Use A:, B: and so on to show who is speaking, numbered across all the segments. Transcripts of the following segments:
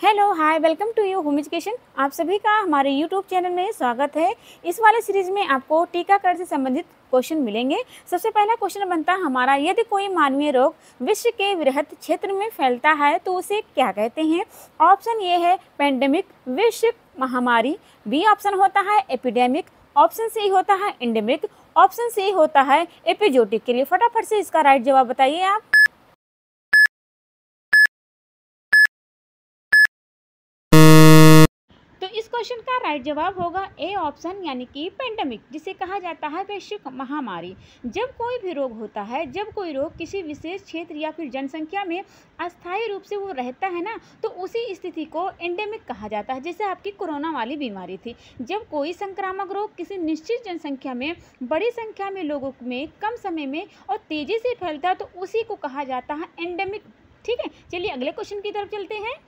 A: Hello hi welcome to you home education. आप सभी का हमारे यूट्यूब चैनल में स्वागत है। इस वाले सीरीज में आपको टीकाकरण से संबंधित क्वेश्चन मिलेंगे। सबसे पहला क्वेश्चन बनता है हमारा, यदि कोई मानवीय रोग विश्व के वृहद क्षेत्र में फैलता है तो उसे क्या कहते हैं। ऑप्शन ए है पेंडेमिक, वैश्विक महामारी। बी ऑप्शन होता है एपिडेमिक। ऑप्शन सी होता है एंडेमिक। ऑप्शन सी होता है एपिजोटिक। के लिए फटाफट से इसका राइट जवाब बताइए आप। तो इस क्वेश्चन का राइट जवाब होगा ए ऑप्शन, यानी कि पेंडेमिक, जिसे कहा जाता है वैश्विक महामारी। जब कोई भी रोग होता है, जब कोई रोग किसी विशेष क्षेत्र या फिर जनसंख्या में अस्थायी रूप से वो रहता है ना, तो उसी स्थिति को एंडेमिक कहा जाता है। जैसे आपकी कोरोना वाली बीमारी थी, जब कोई संक्रामक रोग किसी निश्चित जनसंख्या में बड़ी संख्या में लोगों में कम समय में और तेजी से फैलता है तो उसी को कहा जाता है एंडेमिक। ठीक है, चलिए अगले क्वेश्चन की तरफ चलते हैं।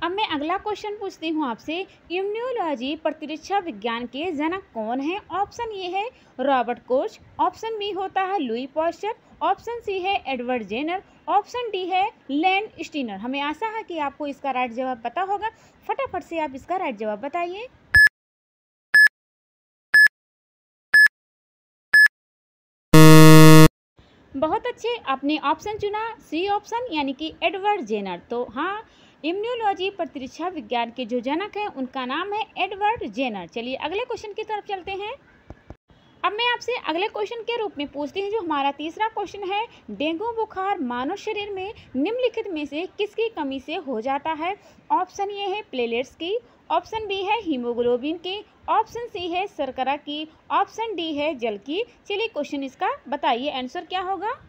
A: अब मैं अगला क्वेश्चन पूछती हूँ आपसे, इम्यूनोलॉजी प्रतिरक्षा विज्ञान के जनक कौन हैं। ऑप्शन ए है रॉबर्ट कोच। ऑप्शन बी होता है लुई पॉस्चर। ऑप्शन सी है एडवर्ड जेनर। ऑप्शन डी है लैंड स्टीनर। हमें आशा है कि आपको इसका राइट जवाब पता होगा। फटाफट से आप इसका राइट जवाब बताइए। बहुत अच्छे, आपने ऑप्शन चुना सी ऑप्शन, यानी कि एडवर्ड जेनर। तो हाँ, इम्यूनोलॉजी प्रतिरक्षा विज्ञान के जो जनक हैं उनका नाम है एडवर्ड जेनर। चलिए अगले क्वेश्चन की तरफ चलते हैं। अब मैं आपसे अगले क्वेश्चन के रूप में पूछती हूँ, जो हमारा तीसरा क्वेश्चन है, डेंगू बुखार मानव शरीर में निम्नलिखित में से किसकी कमी से हो जाता है। ऑप्शन ए है प्लेलेट्स की। ऑप्शन बी है हीमोग्लोबिन की। ऑप्शन सी है शर्करा की। ऑप्शन डी है जल की। चलिए क्वेश्चन इसका बताइए, आंसर क्या होगा।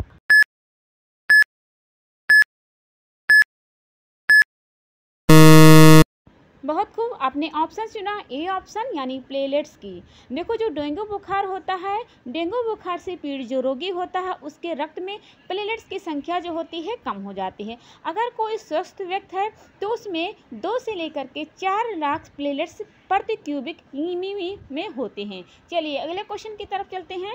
A: बहुत खूब, आपने ऑप्शन चुना ए ऑप्शन, यानी प्लेलेट्स की। देखो, जो डेंगू बुखार होता है, डेंगू बुखार से पीड़ित जो रोगी होता है उसके रक्त में प्लेलेट्स की संख्या जो होती है कम हो जाती है। अगर कोई स्वस्थ व्यक्ति है तो उसमें 2 से लेकर के 4 लाख प्लेलेट्स प्रति क्यूबिक में होते हैं। चलिए अगले क्वेश्चन की तरफ चलते हैं।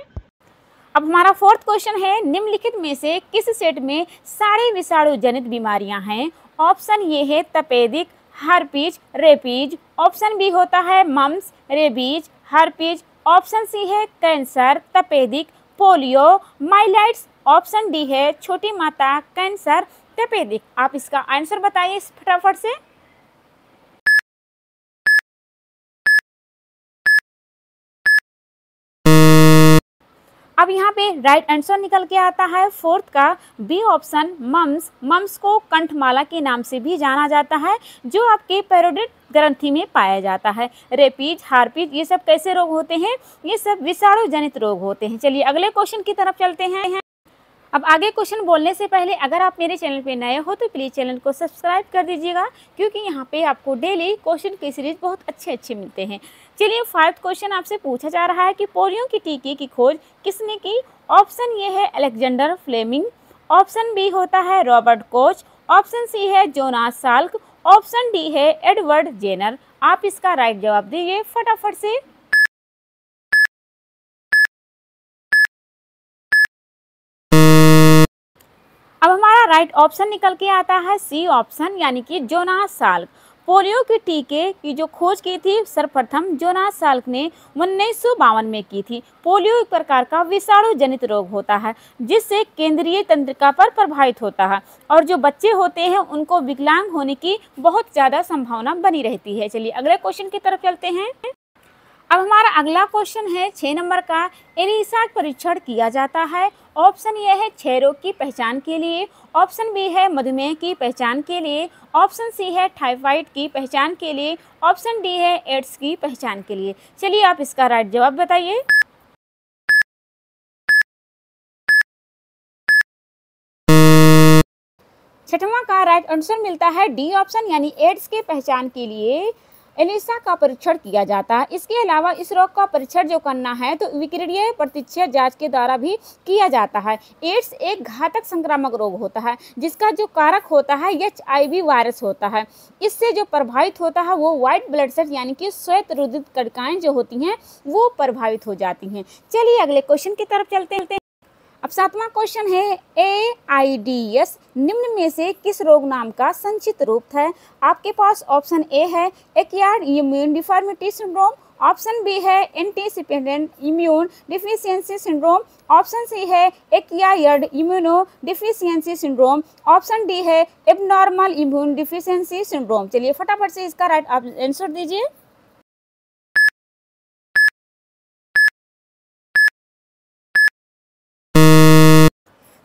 A: अब हमारा फोर्थ क्वेश्चन है, निम्नलिखित में से किस सेट में सारे विषाणु जनित बीमारियां हैं। ऑप्शन ए है तपेदिक, हर्पीज, रेपीज। ऑप्शन बी होता है मम्स, रेबीज, हर्पीज। ऑप्शन सी है कैंसर, तपेदिक, पोलियो, माइलाइट्स। ऑप्शन डी है छोटी माता, कैंसर, तपेदिक। आप इसका आंसर बताइए फटाफट से। अब यहाँ पे राइट आंसर निकल के आता है फोर्थ का बी ऑप्शन, मम्स को कंठमाला के नाम से भी जाना जाता है, जो आपके पैरोडिड ग्रंथि में पाया जाता है। रेपीज, हार्पीज, ये सब कैसे रोग होते हैं, ये सब विषाणु जनित रोग होते हैं। चलिए अगले क्वेश्चन की तरफ चलते हैं। अब आगे क्वेश्चन बोलने से पहले अगर आप मेरे चैनल पे नए हो तो प्लीज़ चैनल को सब्सक्राइब कर दीजिएगा, क्योंकि यहाँ पे आपको डेली क्वेश्चन की सीरीज बहुत अच्छे मिलते हैं। चलिए 5th क्वेश्चन आपसे पूछा जा रहा है कि पोलियो की टीके की खोज किसने की। ऑप्शन ये है अलेक्जेंडर फ्लेमिंग। ऑप्शन बी होता है रॉबर्ट कोच। ऑप्शन सी है जोनास साल्क। ऑप्शन डी है एडवर्ड जेनर। आप इसका राइट जवाब दीजिए फटाफट से। अब हमारा राइट ऑप्शन निकल के आता है सी ऑप्शन, यानी कि जोनास साल्क। पोलियो के टीके की जो खोज की थी सर्वप्रथम जोनास साल्क ने 1952 में की थी। पोलियो एक प्रकार का विषाणु जनित रोग होता है जिससे केंद्रीय तंत्रिका पर प्रभावित होता है, और जो बच्चे होते हैं उनको विकलांग होने की बहुत ज़्यादा संभावना बनी रहती है। चलिए अगले क्वेश्चन की तरफ चलते हैं। अब हमारा अगला क्वेश्चन है 6 नंबर का, एलिसा परीक्षण किया जाता है। ऑप्शन ए है क्षय रोग की पहचान के लिए। ऑप्शन बी है मधुमेह की पहचान के लिए। ऑप्शन सी है टाइफाइड की पहचान के लिए। ऑप्शन डी है एड्स की पहचान के लिए। चलिए आप इसका राइट जवाब बताइए। छठवां का राइट आंसर मिलता है डी ऑप्शन, यानी एड्स की पहचान के लिए एलिसा का परीक्षण किया जाता है। इसके अलावा इस रोग का परीक्षण जो करना है तो विकिरणीय प्रतिच्छय जांच के द्वारा भी किया जाता है। एड्स एक घातक संक्रामक रोग होता है जिसका जो कारक होता है HIV वायरस होता है। इससे जो प्रभावित होता है वो व्हाइट ब्लड सेल्स, यानी कि श्वेत रुधिर कणिकाएं जो होती हैं वो प्रभावित हो जाती हैं। चलिए अगले क्वेश्चन की तरफ चलते हैं। अब 7वां क्वेश्चन है AIDS निम्न में से किस रोग नाम का संक्षिप्त रूप है। आपके पास ऑप्शन ए है acquired immune deformity syndrome, option b है antidependent immune deficiency syndrome, option सी है acquired immuno deficiency syndrome, option d है एबनॉर्मल इम्यून डिफिशियंसी सिंड्रोम। चलिए फटाफट से इसका राइट आंसर दीजिए।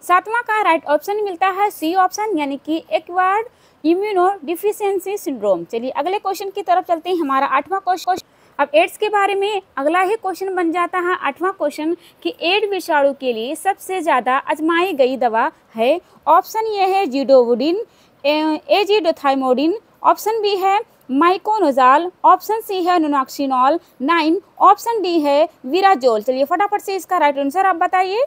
A: सातवां का राइट ऑप्शन मिलता है सी ऑप्शन यानी कि एक्वायर्ड इम्यूनो डिफिशियंसी सिंड्रोम। चलिए अगले क्वेश्चन की तरफ चलते हैं। हमारा 8वां क्वेश्चन, अब एड्स के बारे में अगला ही क्वेश्चन बन जाता है 8वां क्वेश्चन कि एड्स विषाणु के लिए सबसे ज़्यादा आजमाई गई दवा है। ऑप्शन ये है जिडोवुडिन, एजिडोथाइमोडिन, ऑप्शन बी है माइकोनोजाल, ऑप्शन सी है नोनॉक्सिनॉल 9, ऑप्शन डी है विराजोल। चलिए फटाफट से इसका राइट आंसर आप बताइए।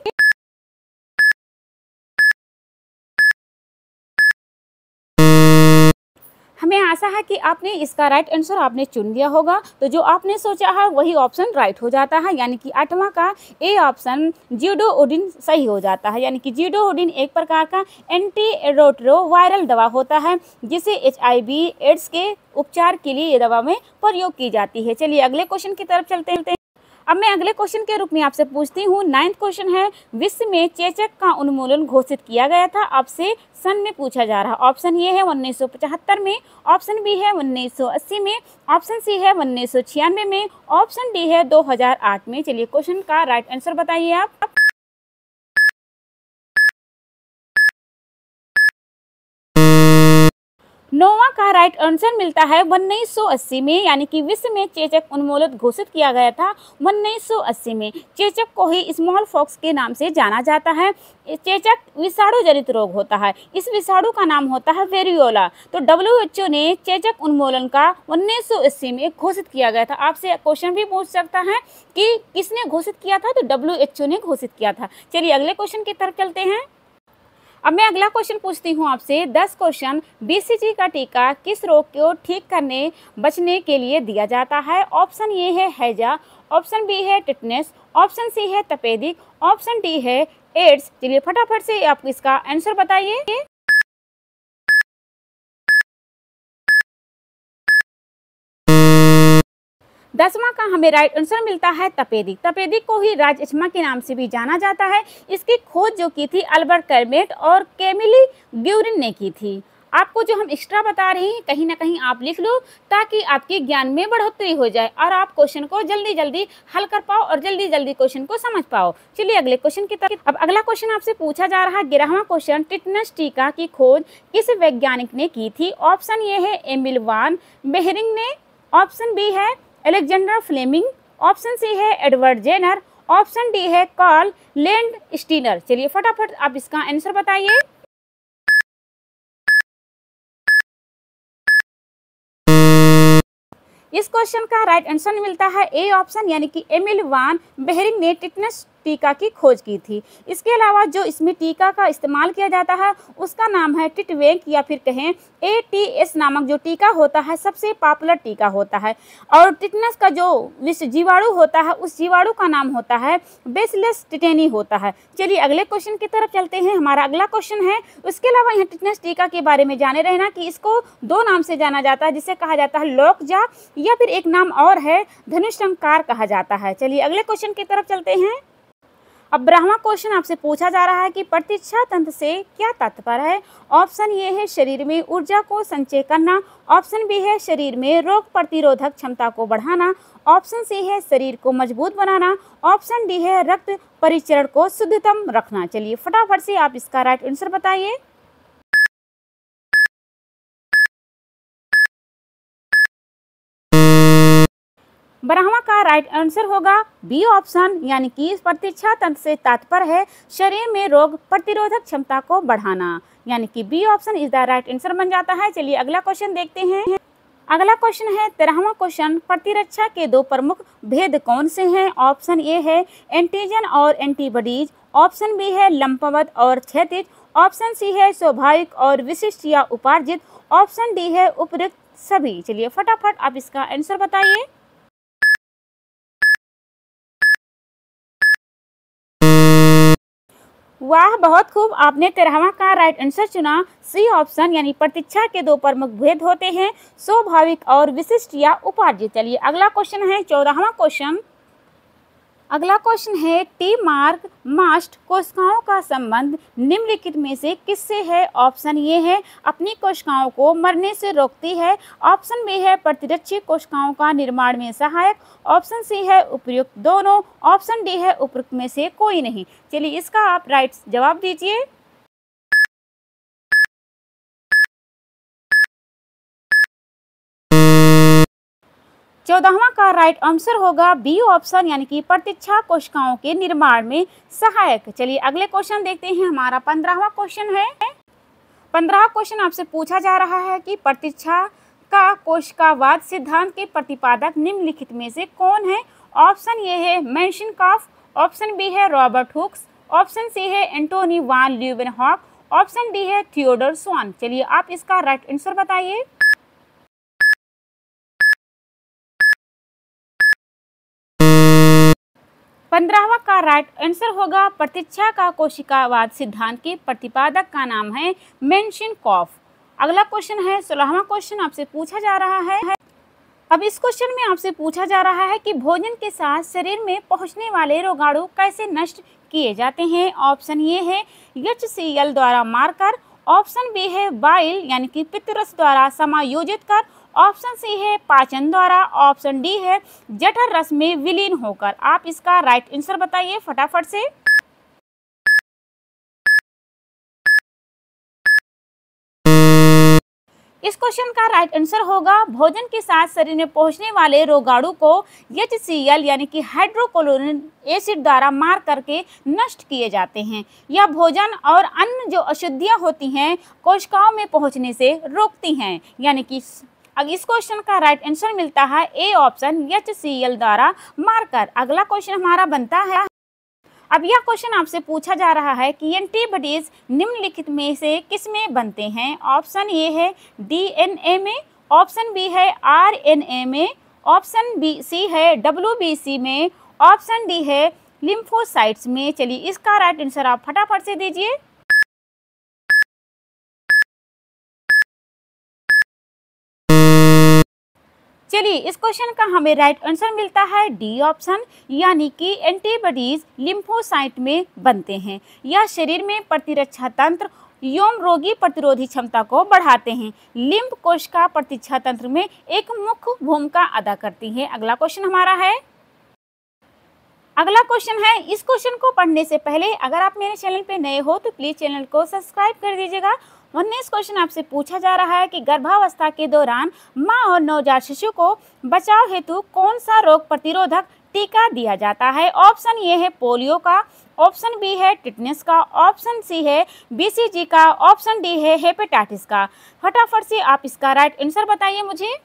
A: हमें आशा है कि आपने इसका राइट आंसर आपने चुन लिया होगा। तो जो आपने सोचा है वही ऑप्शन राइट हो जाता है, यानी कि 8वां का ए ऑप्शन जिडोवुडिन सही हो जाता है। यानी कि जिडोवुडिन एक प्रकार का एंटी रेट्रोवायरल दवा होता है जिसे HIV एड्स के उपचार के लिए ये दवा में प्रयोग की जाती है। चलिए अगले क्वेश्चन की तरफ चलते हैं। अब मैं अगले क्वेश्चन के रूप में आपसे पूछती हूँ। 9वां क्वेश्चन है विश्व में चेचक का उन्मूलन घोषित किया गया था। आपसे सन में पूछा जा रहा है। ऑप्शन ये है 1975 में, ऑप्शन बी है 1980 में, ऑप्शन सी है 1996 में, ऑप्शन डी है 2008 में। चलिए क्वेश्चन का राइट आंसर बताइए आप। 9वां का राइट आंसर मिलता है 1980 में, यानी कि विश्व में चेचक उन्मूलन घोषित किया गया था 1980 में। चेचक को ही स्मॉल पॉक्स के नाम से जाना जाता है। चेचक विषाणु जनित रोग होता है। इस विषाणु का नाम होता है वेरियोला। तो WHO ने चेचक उन्मूलन का 1980 में घोषित किया गया था। आपसे क्वेश्चन भी पूछ सकता है कि किसने घोषित किया था, तो WHO ने घोषित किया था। चलिए अगले क्वेश्चन की तरफ चलते हैं। अब मैं अगला क्वेश्चन पूछती हूँ आपसे। 10 क्वेश्चन BCG का टीका किस रोग को ठीक करने बचने के लिए दिया जाता है। ऑप्शन ए है हैजा, ऑप्शन बी है टिटनेस, ऑप्शन सी है तपेदिक, ऑप्शन डी है एड्स। चलिए फटाफट से आप इसका आंसर बताइए। 10वां का हमें राइट आंसर मिलता है तपेदिक। तपेदिक को ही राजएस्मा के नाम से भी जाना जाता है। इसकी खोज जो की थी अल्बर्ट कैमेट और कैमिली ग्यूरिन ने की थी। आपको जो हम एक्स्ट्रा बता रहे हैं कहीं ना कहीं आप लिख लो ताकि आपके ज्ञान में बढ़ोतरी हो जाए और आप क्वेश्चन को जल्दी जल्दी हल कर पाओ और जल्दी जल्दी क्वेश्चन को समझ पाओ। चलिए अगले क्वेश्चन की तरफ। अब अगला क्वेश्चन आपसे पूछा जा रहा है 11वां क्वेश्चन, टिटनेस टीका की खोज किस वैज्ञानिक ने की थी। ऑप्शन ये है एमिल वान बेहरिंग ने, ऑप्शन बी है अलेक्जेंडर फ्लेमिंग, ऑप्शन सी है एडवर्ड जेनर, ऑप्शन डी है कार्ल लैंड स्टीनर। चलिए फटाफट आप इसका आंसर बताइए। इस क्वेश्चन का राइट आंसर मिलता है ए ऑप्शन, यानी कि एमिल वान बेहरिंग ने टिटनेस टीका की खोज की थी। इसके अलावा जो इसमें टीका का इस्तेमाल किया जाता है उसका नाम है टिटवेक या फिर कहें ATS नामक जो टीका होता है सबसे पॉपुलर टीका होता है। और टिटनेस का जो विश्व जीवाणु होता है उस जीवाणु का नाम होता है बेसिलस टिटेनी होता है। चलिए अगले क्वेश्चन की तरफ चलते हैं। हमारा अगला क्वेश्चन है, उसके अलावा यहाँ टिटनेस टीका के बारे में जाने रहना कि इसको 2 नाम से जाना जाता है, जिसे कहा जाता है लॉकजा या फिर एक नाम और है धनुषंकार कहा जाता है। चलिए अगले क्वेश्चन की तरफ चलते हैं। अब 12वां क्वेश्चन आपसे पूछा जा रहा है कि प्रतिरक्षा तंत्र से क्या तात्पर्य है। ऑप्शन ये है शरीर में ऊर्जा को संचय करना, ऑप्शन बी है शरीर में रोग प्रतिरोधक क्षमता को बढ़ाना, ऑप्शन सी है शरीर को मजबूत बनाना, ऑप्शन डी है रक्त परिचरण को शुद्धतम रखना। चलिए फटाफट से आप इसका राइट आंसर बताइए। 12वां का राइट आंसर होगा बी ऑप्शन, यानी कि प्रतिरक्षा तंत्र से तात्पर्य है शरीर में रोग प्रतिरोधक क्षमता को बढ़ाना, यानी कि B option is the right answer बन जाता है। चलिए अगला क्वेश्चन देखते हैं। अगला क्वेश्चन है 13वां क्वेश्चन, प्रतिरक्षा के 2 प्रमुख भेद कौन से हैं। ऑप्शन ए है एंटीजन और एंटीबॉडीज, ऑप्शन बी है लंपवत और क्षैतिज, ऑप्शन सी है स्वाभाविक और विशिष्ट या उपार्जित, ऑप्शन डी है उपयुक्त सभी। चलिए फटाफट आप इसका आंसर बताइए। वाह, बहुत खूब, आपने 13वां का राइट आंसर चुना, सी ऑप्शन। यानी प्रतीक्षा के दो प्रमुख भेद होते हैं, स्वाभाविक और विशिष्ट या उपार्जित। चलिए अगला क्वेश्चन है 14वां क्वेश्चन। अगला क्वेश्चन है टी मार्क मास्ट कोशिकाओं का संबंध निम्नलिखित में से किससे है? ऑप्शन ए है अपनी कोशिकाओं को मरने से रोकती है, ऑप्शन बी है प्रतिरक्षी कोशिकाओं का निर्माण में सहायक, ऑप्शन सी है उपयुक्त दोनों, ऑप्शन डी है उपयुक्त में से कोई नहीं। चलिए इसका आप राइट जवाब दीजिए। चौदहवां का राइट आंसर होगा बी ऑप्शन, यानी कि प्रतीक्षा कोशिकाओं के निर्माण में सहायक। चलिए अगले क्वेश्चन देखते हैं, हमारा 15वां क्वेश्चन है। 15वां क्वेश्चन आपसे पूछा जा रहा है कि प्रतीक्षा का कोशिकावाद सिद्धांत के प्रतिपादक निम्नलिखित में से कौन है? ऑप्शन ए है मेंशनकॉफ, ऑप्शन बी है रॉबर्ट हुक्स, ऑप्शन सी है एंटोनी वान ल्यूवेनहॉक, ऑप्शन डी है थियोडोर स्वान। चलिए आप इसका राइट आंसर बताइए। 15वां का राइट आंसर होगा प्रतीक्षा का कोशिकावाद सिद्धांत के प्रतिपादक का नाम है मेंशनकॉफ। अगला क्वेश्चन है 16वां क्वेश्चन आपसे पूछा जा रहा है। अब इस क्वेश्चन में आपसे पूछा जा रहा है कि भोजन के साथ शरीर में पहुंचने वाले रोगाणु कैसे नष्ट किए जाते हैं? ऑप्शन ए है HCl द्वारा मारकर, ऑप्शन बी है बाइल यानी कि पित्तरस द्वारा समायोजित कर, ऑप्शन सी है पाचन द्वारा, ऑप्शन डी है जठर रस में विलीन होकर। आप इसका राइट आंसर बताइए फटाफट से। इस क्वेश्चन का राइट आंसर होगा भोजन के साथ शरीर में पहुंचने वाले रोगाणु को HCl यानी कि हाइड्रोक्लोरिक एसिड द्वारा मार करके नष्ट किए जाते हैं। यह भोजन और अन्य जो अशुद्धियां होती हैं कोशिकाओं में पहुंचने से रोकती हैं। यानी कि अब इस क्वेश्चन का राइट आंसर मिलता है ए ऑप्शन HCl द्वारा मारकर। अगला क्वेश्चन हमारा बनता है, अब यह क्वेश्चन आपसे पूछा जा रहा है कि एंटीबॉडीज निम्नलिखित में से किसमें बनते हैं? ऑप्शन ए है DNA में, ऑप्शन बी है RNA में, ऑप्शन बी सी है WBC में, ऑप्शन डी है लिम्फोसाइट्स में। चलिए इसका राइट आंसर आप फटाफट से दीजिए। चलिए इस क्वेश्चन का हमें राइट आंसर मिलता है डी ऑप्शन, यानी कि एंटीबॉडीज लिम्फोसाइट में बनते हैं। यह शरीर में प्रतिरक्षा तंत्र एवं रोगी प्रतिरोधी क्षमता को बढ़ाते हैं। लिम्फ कोशिका प्रतिरक्षा तंत्र में एक मुख्य भूमिका अदा करती है। अगला क्वेश्चन हमारा है, अगला क्वेश्चन है, इस क्वेश्चन को पढ़ने से पहले अगर आप मेरे चैनल पे नए हो तो प्लीज चैनल को सब्सक्राइब कर दीजिएगा। 19 क्वेश्चन आपसे पूछा जा रहा है कि गर्भावस्था के दौरान मां और नवजात शिशु को बचाव हेतु कौन सा रोग प्रतिरोधक टीका दिया जाता है? ऑप्शन ए है पोलियो का, ऑप्शन बी है टिटनेस का, ऑप्शन सी है BCG का, ऑप्शन डी है हेपेटाइटिस का। फटाफट से आप इसका राइट आंसर बताइए मुझे।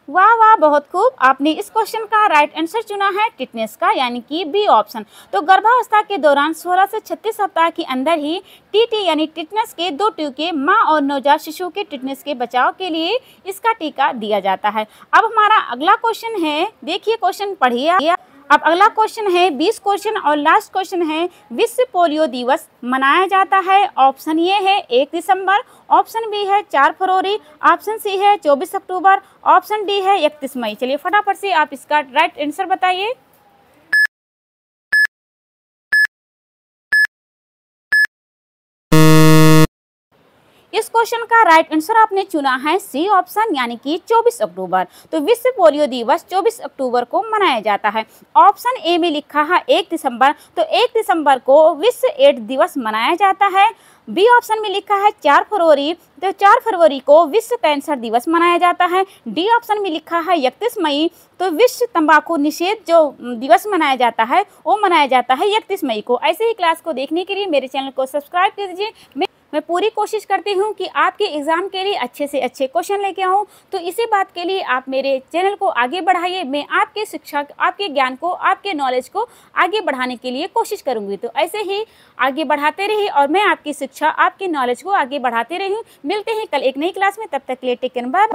A: वाह वाह, बहुत खूब, आपने इस क्वेश्चन का राइट आंसर चुना है टिटनेस का, यानी कि बी ऑप्शन। तो गर्भावस्था के दौरान 16 से 36 सप्ताह के अंदर ही TT यानी टिटनेस के 2 टीके मां और नवजात शिशु के टिटनेस के बचाव के लिए इसका टीका दिया जाता है। अब हमारा अगला क्वेश्चन है, देखिए क्वेश्चन पढ़िए। अब अगला क्वेश्चन है 20 क्वेश्चन और लास्ट क्वेश्चन है, विश्व पोलियो दिवस मनाया जाता है। ऑप्शन ए है 1 दिसंबर, ऑप्शन बी है 4 फरवरी, ऑप्शन सी है 24 अक्टूबर, ऑप्शन डी है 31 मई। चलिए फटाफट से आप इसका राइट आंसर बताइए। इस क्वेश्चन का राइट आंसर आपने चुना है सी ऑप्शन, यानी कि 24 अक्टूबर। तो विश्व पोलियो दिवस 24 अक्टूबर को मनाया जाता है। ऑप्शन ए में लिखा है 1 दिसंबर, तो 1 दिसंबर को विश्व एड्स दिवस मनाया जाता है। बी ऑप्शन में लिखा है 4 फरवरी, तो 4 फरवरी को विश्व कैंसर दिवस मनाया जाता है। डी ऑप्शन में लिखा है 31 मई, तो विश्व तंबाकू निषेध जो दिवस मनाया जाता है वो मनाया जाता है 31 मई को। ऐसे ही क्लास को देखने के लिए मेरे चैनल को सब्सक्राइब कर दीजिए। मैं पूरी कोशिश करती हूँ कि आपके एग्ज़ाम के लिए अच्छे से अच्छे क्वेश्चन लेके आऊँ। तो इसी बात के लिए आप मेरे चैनल को आगे बढ़ाइए। मैं आपके शिक्षा, आपके ज्ञान को, आपके नॉलेज को आगे बढ़ाने के लिए कोशिश करूँगी। तो ऐसे ही आगे बढ़ाते रहिए और मैं आपकी शिक्षा, आपकी नॉलेज को आगे बढ़ाते रही हूँ। मिलते हैं कल एक नई क्लास में, तब तक के लिए टेक केयर, बाय।